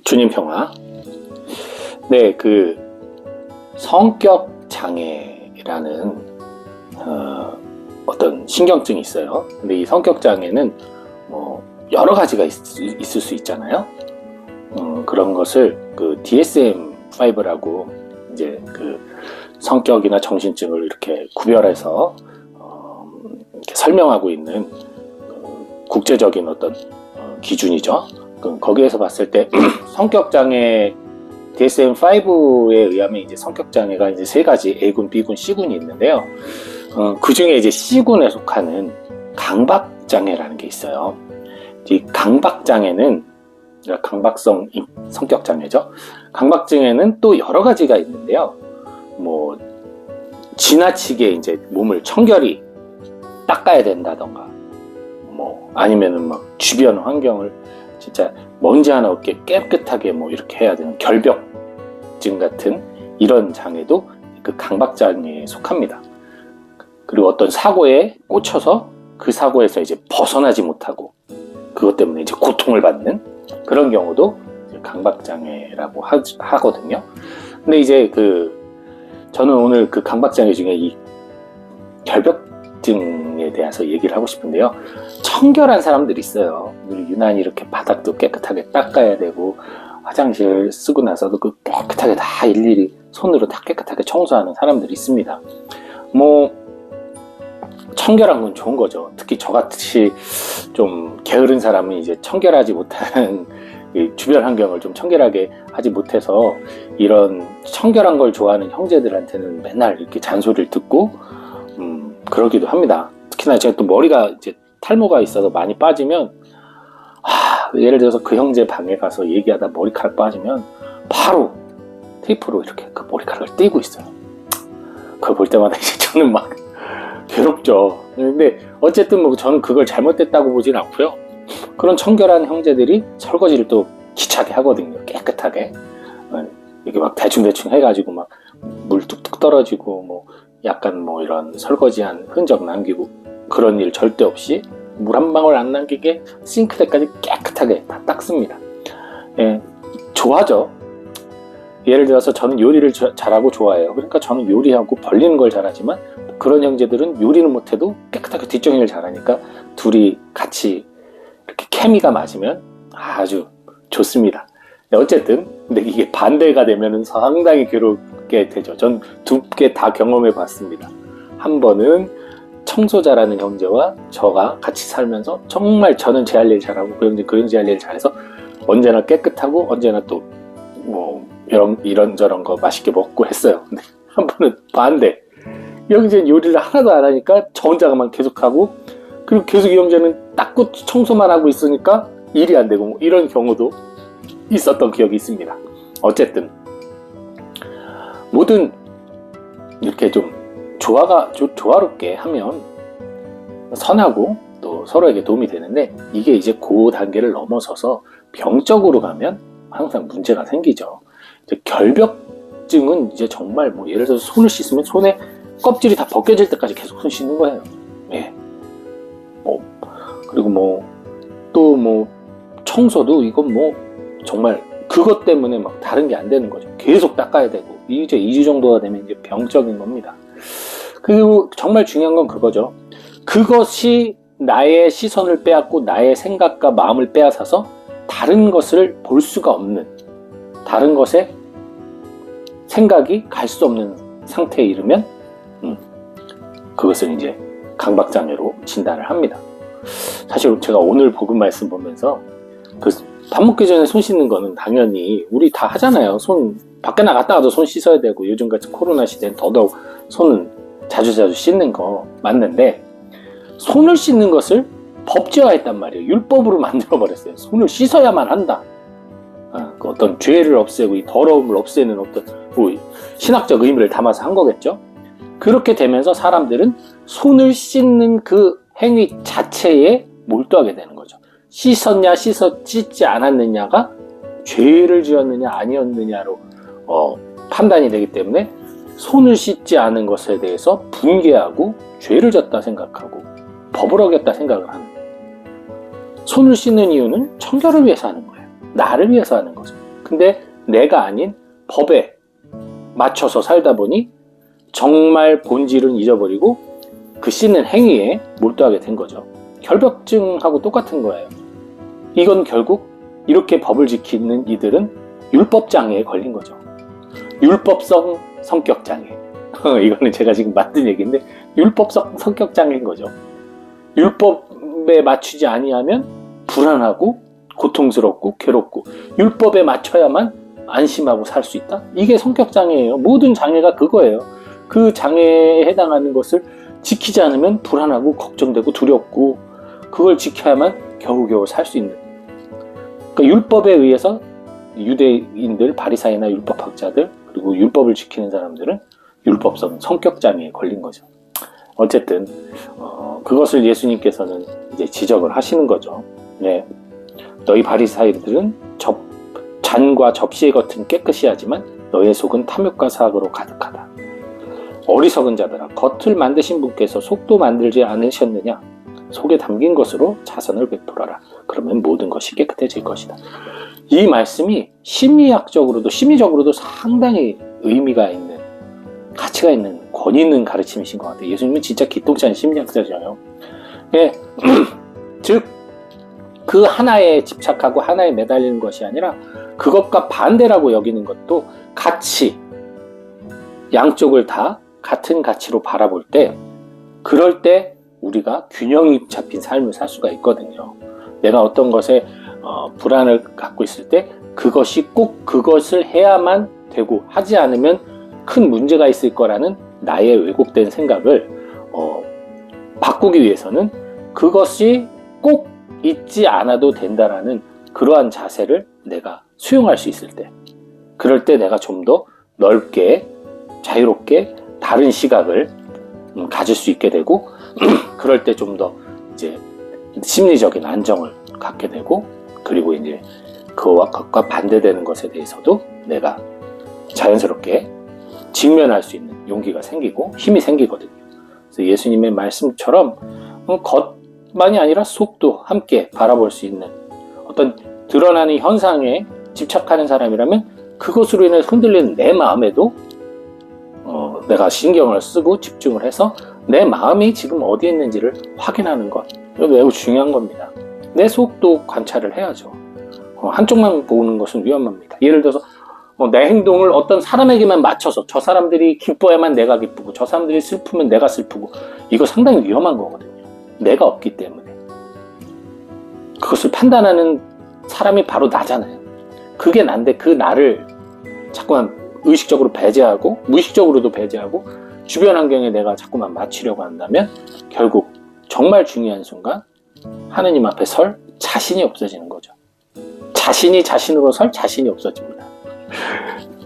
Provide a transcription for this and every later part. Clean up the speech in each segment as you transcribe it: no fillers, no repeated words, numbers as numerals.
주님 평화. 네, 그 성격 장애라는 어떤 신경증이 있어요. 근데 이 성격 장애는 뭐 여러 가지가 있을 수 있잖아요. 그런 것을 그 DSM-5라고 이제 그 성격이나 정신증을 이렇게 구별해서 이렇게 설명하고 있는 국제적인 어떤 기준이죠. 거기에서 봤을 때 성격장애 DSM-5에 의하면 이제 성격장애가 이제 세 가지 A군, B군, C군이 있는데요. 그 중에 이제 C군에 속하는 강박장애라는 게 있어요. 이 강박장애는 강박성 성격장애죠. 강박장애는 또 여러 가지가 있는데요. 뭐 지나치게 이제 몸을 청결히 닦아야 된다던가, 뭐 아니면은 막 주변 환경을 진짜 먼지 하나 없게 깨끗하게 뭐 이렇게 해야 되는 결벽증 같은 이런 장애도 그 강박장애에 속합니다. 그리고 어떤 사고에 꽂혀서 그 사고에서 이제 벗어나지 못하고 그것 때문에 이제 고통을 받는 그런 경우도 강박장애라고 하거든요. 근데 이제 저는 오늘 그 강박장애 중에 이 결벽증에 대해서 얘기를 하고 싶은데요. 청결한 사람들이 있어요. 유난히 이렇게 바닥도 깨끗하게 닦아야 되고 화장실 쓰고 나서도 그 깨끗하게 다 일일이 손으로 다 깨끗하게 청소하는 사람들이 있습니다. 뭐 청결한 건 좋은 거죠. 특히 저같이 좀 게으른 사람은 이제 청결하지 못하는 주변 환경을 좀 청결하게 하지 못해서 이런 청결한 걸 좋아하는 형제들한테는 맨날 이렇게 잔소리를 듣고 그러기도 합니다. 특히나 제가 또 머리가 이제 탈모가 있어서 많이 빠지면 예를 들어서 그 형제 방에 가서 얘기하다 머리카락 빠지면 바로 테이프로 이렇게 그 머리카락을 떼고 있어요. 그걸 볼 때마다 이제 저는 막 괴롭죠. 근데 어쨌든 뭐 저는 그걸 잘못됐다고 보진 않고요. 그런 청결한 형제들이 설거지를 또 기차게 하거든요. 깨끗하게. 이게 막 대충대충 해가지고 막 물 뚝뚝 떨어지고 뭐 약간 뭐 이런 설거지한 흔적 남기고 그런 일 절대 없이 물 한 방울 안 남기게 싱크대까지 깨끗하게 다 닦습니다. 예, 좋아하죠. 예를 들어서 저는 요리를 잘하고 좋아해요. 그러니까 저는 요리하고 벌리는 걸 잘하지만 그런 형제들은 요리는 못해도 깨끗하게 뒷정리를 잘하니까 둘이 같이 이렇게 케미가 맞으면 아주 좋습니다. 어쨌든 근데 이게 반대가 되면은 상당히 괴롭게 되죠. 전 두 개 다 경험해 봤습니다. 한 번은 청소 잘하는 형제와 저가 같이 살면서 정말 저는 제 할 일 잘하고 그 형제 할 일 잘해서 언제나 깨끗하고 언제나 또 뭐 이런저런 거 맛있게 먹고 했어요. 근데 한 번은 반대. 이 형제는 요리를 하나도 안 하니까 저 혼자만 계속하고 그리고 계속 이 형제는 닦고 청소만 하고 있으니까 일이 안 되고 뭐 이런 경우도 있었던 기억이 있습니다. 어쨌든 뭐든 이렇게 좀 조화롭게 하면 선하고 또 서로에게 도움이 되는데 이게 이제 그 단계를 넘어서서 병적으로 가면 항상 문제가 생기죠. 이제 결벽증은 이제 정말 뭐 예를 들어서 손을 씻으면 손에 껍질이 다 벗겨질 때까지 계속 손 씻는 거예요. 예. 그리고 또 청소도 이건 뭐 정말 그것 때문에 막 다른 게 안 되는 거죠. 계속 닦아야 되고 이제 2주 정도가 되면 이제 병적인 겁니다. 그리고 정말 중요한 건 그거죠. 그것이 나의 시선을 빼앗고 나의 생각과 마음을 빼앗아서 다른 것을 볼 수가 없는, 다른 것에 생각이 갈 수 없는 상태에 이르면 그것을 이제 강박장애로 진단을 합니다. 사실 제가 오늘 복음 말씀 보면서 밥 먹기 전에 손 씻는 거는 당연히 우리 다 하잖아요. 손 밖에 나갔다가도 손 씻어야 되고 요즘같이 코로나 시대는 더더욱 손은 자주 씻는 거 맞는데 손을 씻는 것을 법제화했단 말이에요. 율법으로 만들어버렸어요. 손을 씻어야만 한다. 그 어떤 죄를 없애고 이 더러움을 없애는 어떤 신학적 의미를 담아서 한 거겠죠. 그렇게 되면서 사람들은 손을 씻는 그 행위 자체에 몰두하게 되는 거죠. 씻었냐 씻지 않았느냐가 죄를 지었느냐 아니었느냐로 판단이 되기 때문에 손을 씻지 않은 것에 대해서 분개하고 죄를 졌다 생각하고 법을 어겼다 생각을 하는 거예요. 손을 씻는 이유는 청결을 위해서 하는 거예요. 나를 위해서 하는 거죠. 근데 내가 아닌 법에 맞춰서 살다 보니 정말 본질은 잊어버리고 그 씻는 행위에 몰두하게 된 거죠. 결벽증하고 똑같은 거예요. 이건 결국 이렇게 법을 지키는 이들은 율법장애에 걸린 거죠. 율법성 성격장애. 이거는 제가 지금 만든 얘기인데 율법성 성격장애인 거죠. 율법에 맞추지 아니하면 불안하고 고통스럽고 괴롭고 율법에 맞춰야만 안심하고 살 수 있다? 이게 성격장애예요. 모든 장애가 그거예요. 그 장애에 해당하는 것을 지키지 않으면 불안하고 걱정되고 두렵고 그걸 지켜야만 겨우겨우 살 수 있는. 그러니까 율법에 의해서 유대인들, 바리사이나 율법학자들 그리고 율법을 지키는 사람들은 율법성 성격장애에 걸린 거죠. 어쨌든 그것을 예수님께서는 이제 지적을 하시는 거죠. 네. 너희 바리사이들은 잔과 접시의 겉은 깨끗이 하지만 너의 속은 탐욕과 사악으로 가득하다. 어리석은 자들아, 겉을 만드신 분께서 속도 만들지 않으셨느냐? 속에 담긴 것으로 자선을 베풀어라. 그러면 모든 것이 깨끗해질 것이다. 이 말씀이 심리적으로도 상당히 의미가 있는, 가치가 있는, 권위 있는 가르침이신 것 같아요. 예수님은 진짜 기똥찬 심리학자잖아요. 예, 즉, 그 하나에 집착하고 하나에 매달리는 것이 아니라 그것과 반대라고 여기는 것도 가치, 양쪽을 다 같은 가치로 바라볼 때, 그럴 때 우리가 균형이 잡힌 삶을 살 수가 있거든요. 내가 어떤 것에 불안을 갖고 있을 때 그것이 꼭 그것을 해야만 되고 하지 않으면 큰 문제가 있을 거라는 나의 왜곡된 생각을 바꾸기 위해서는 그것이 꼭 있지 않아도 된다라는 그러한 자세를 내가 수용할 수 있을 때, 그럴 때 내가 좀 더 넓게 자유롭게 다른 시각을 가질 수 있게 되고 그럴 때 좀 더 이제 심리적인 안정을 갖게 되고 그리고 이제 그것과 반대되는 것에 대해서도 내가 자연스럽게 직면할 수 있는 용기가 생기고 힘이 생기거든요. 그래서 예수님의 말씀처럼 겉만이 아니라 속도 함께 바라볼 수 있는 어떤 드러나는 현상에 집착하는 사람이라면 그것으로 인해 흔들리는 내 마음에도 내가 신경을 쓰고 집중을 해서 내 마음이 지금 어디에 있는지를 확인하는 것, 이거 매우 중요한 겁니다. 내 속도 관찰을 해야죠. 한쪽만 보는 것은 위험합니다. 예를 들어서 내 행동을 어떤 사람에게만 맞춰서 저 사람들이 기뻐야만 내가 기쁘고 저 사람들이 슬프면 내가 슬프고, 이거 상당히 위험한 거거든요. 내가 없기 때문에. 그것을 판단하는 사람이 바로 나잖아요. 그게 난데 그 나를 자꾸만 의식적으로 배제하고 무의식적으로도 배제하고 주변 환경에 내가 자꾸만 맞추려고 한다면 결국 정말 중요한 순간 하느님 앞에 설 자신이 없어지는 거죠. 자신이 자신으로 설 자신이 없어집니다.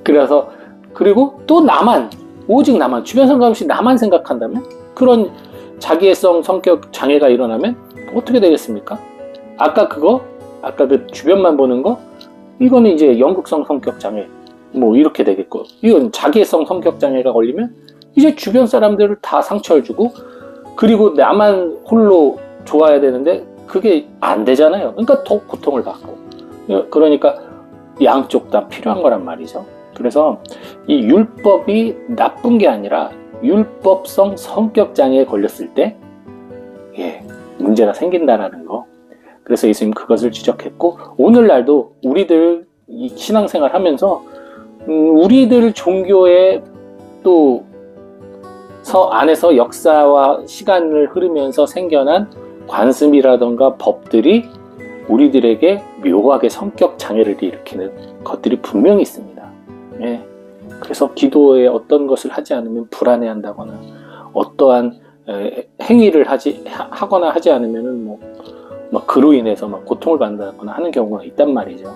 그래서 그리고 또 나만, 오직 나만, 주변 상관 없이 나만 생각한다면 그런 자기애성 성격 장애가 일어나면 어떻게 되겠습니까? 아까 그 주변만 보는 거, 이거는 이제 연극성 성격 장애 뭐 이렇게 되겠고, 이건 자기애성 성격 장애가 걸리면 이제 주변 사람들을 다 상처를 주고 그리고 나만 홀로 좋아야 되는데 그게 안 되잖아요. 그러니까 더 고통을 받고. 그러니까 양쪽 다 필요한 거란 말이죠. 그래서 이 율법이 나쁜 게 아니라 율법성 성격 장애에 걸렸을 때 문제가 생긴다라는 거. 그래서 예수님 그것을 지적했고, 오늘날도 우리들 이 신앙생활 하면서 우리들 종교의 또 안에서 역사와 시간을 흐르면서 생겨난 관습이라던가 법들이 우리들에게 묘하게 성격 장애를 일으키는 것들이 분명히 있습니다. 그래서 기도에 어떤 것을 하지 않으면 불안해한다거나 어떠한 행위를 하거나 하지 않으면은 그로 인해서 고통을 받는다거나 하는 경우가 있단 말이죠.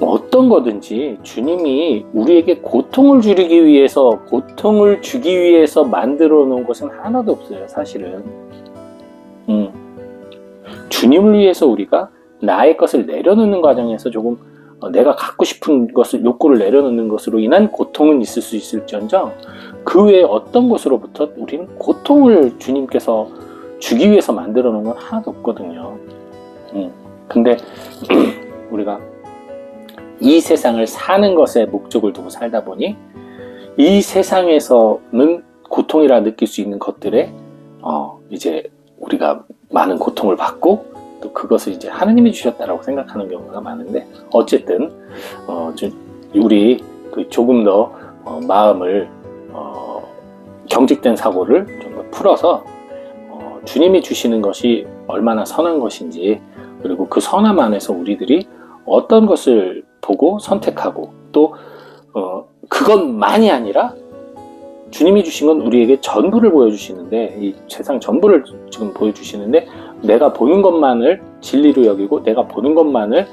어떤 거든지 주님이 우리에게 고통을 주기 위해서 만들어 놓은 것은 하나도 없어요, 사실은. 주님을 위해서 우리가 나의 것을 내려놓는 과정에서 조금 내가 갖고 싶은 것을, 욕구를 내려놓는 것으로 인한 고통은 있을 수 있을지언정 그 외에 어떤 것으로부터 우리는 고통을 주님께서 주기 위해서 만들어 놓은 건 하나도 없거든요. 근데 우리가 이 세상을 사는 것에 목적을 두고 살다 보니 이 세상에서는 고통이라 느낄 수 있는 것들에 이제 우리가 많은 고통을 받고 또 그것을 이제 하느님이 주셨다라고 생각하는 경우가 많은데, 어쨌든 우리 조금 더 마음을 경직된 사고를 좀 더 풀어서 주님이 주시는 것이 얼마나 선한 것인지, 그리고 그 선함 안에서 우리들이 어떤 것을 보고 선택하고, 또 그것만이 아니라 주님이 주신 건 우리에게 전부를 보여주시는데, 이 세상 전부를 지금 보여주시는데, 내가 보는 것만을 진리로 여기고 내가 보는 것만을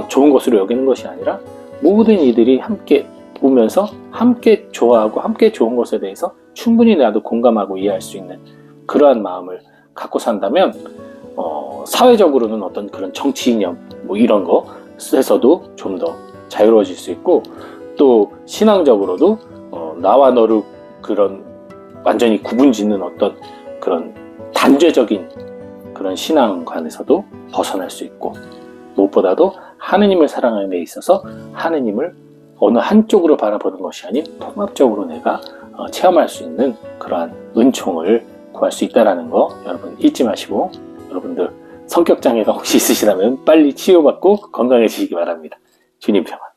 좋은 것으로 여기는 것이 아니라 모든 이들이 함께 보면서 함께 좋아하고 함께 좋은 것에 대해서 충분히 나도 공감하고 이해할 수 있는 그러한 마음을 갖고 산다면 사회적으로는 어떤 그런 정치 이념 뭐 이런 것에서도 좀 더 자유로워질 수 있고, 또 신앙적으로도 나와 너를 그런 완전히 구분짓는 어떤 그런 단죄적인 그런 신앙관에서도 벗어날 수 있고, 무엇보다도 하느님을 사랑하는 데 있어서 하느님을 어느 한쪽으로 바라보는 것이 아닌 통합적으로 내가 체험할 수 있는 그러한 은총을 구할 수 있다는 거 여러분 잊지 마시고, 여러분들 성격장애가 혹시 있으시다면 빨리 치유받고 건강해지시기 바랍니다. 주님 평안.